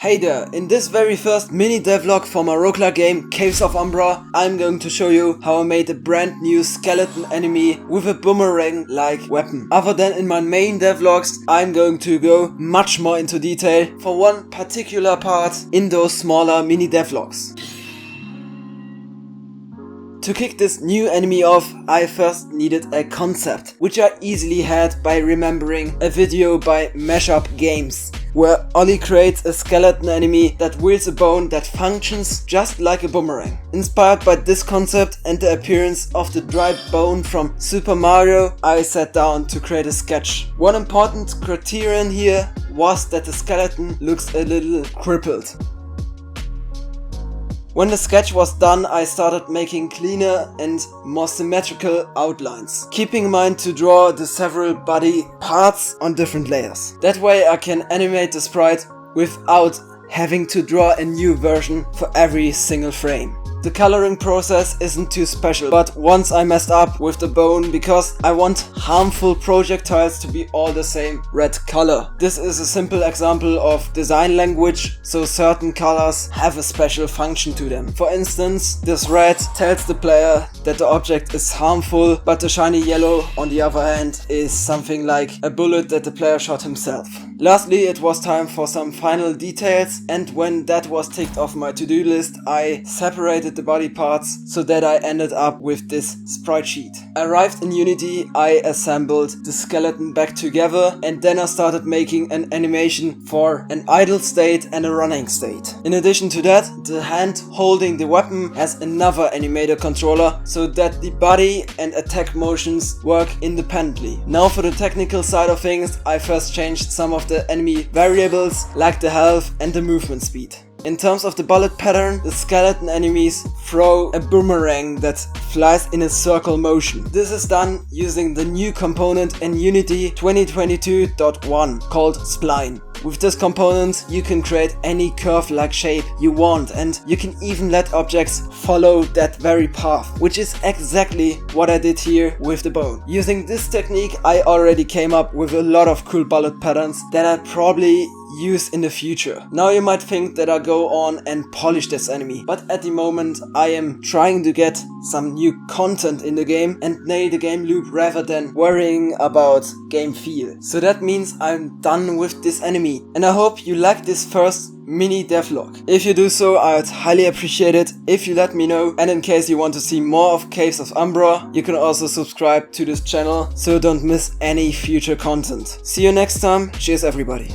Hey there, in this very first mini devlog for my roguelike game Caves of Umbra, I'm going to show you how I made a brand new skeleton enemy with a boomerang-like weapon. Other than in my main devlogs, I'm going to go much more into detail for one particular part in those smaller mini devlogs. To kick this new enemy off, I first needed a concept, which I easily had by remembering a video by Mashup Games, where Ollie creates a skeleton enemy that wields a bone that functions just like a boomerang. Inspired by this concept and the appearance of the dried bone from Super Mario, I sat down to create a sketch. One important criterion here was that the skeleton looks a little crippled. When the sketch was done, I started making cleaner and more symmetrical outlines, keeping in mind to draw the several body parts on different layers. That way I can animate the sprite without having to draw a new version for every single frame. The coloring process isn't too special, but once I messed up with the bone because I want harmful projectiles to be all the same red color. This is a simple example of design language, so certain colors have a special function to them. For instance, this red tells the player that the object is harmful, but the shiny yellow on the other hand is something like a bullet that the player shot himself. Lastly, it was time for some final details, and when that was ticked off my to-do list, I separated the body parts so that I ended up with this sprite sheet. Arrived in Unity, I assembled the skeleton back together, and then I started making an animation for an idle state and a running state. In addition to that, the hand holding the weapon has another animator controller so that the body and attack motions work independently. Now for the technical side of things, I first changed some of the enemy variables like the health and the movement speed. In terms of the bullet pattern, the skeleton enemies throw a boomerang that flies in a circle motion. This is done using the new component in Unity 2022.1 called Spline. With this component, you can create any curve-like shape you want, and you can even let objects follow that very path, which is exactly what I did here with the bone. Using this technique, I already came up with a lot of cool bullet patterns that I probably use in the future. Now you might think that I go on and polish this enemy, but at the moment I am trying to get some new content in the game and nail the game loop rather than worrying about game feel. So that means I'm done with this enemy, and I hope you like this first mini devlog. If you do so, I'd highly appreciate it if you let me know, and in case you want to see more of Caves of Umbra, you can also subscribe to this channel so don't miss any future content. See you next time, cheers everybody.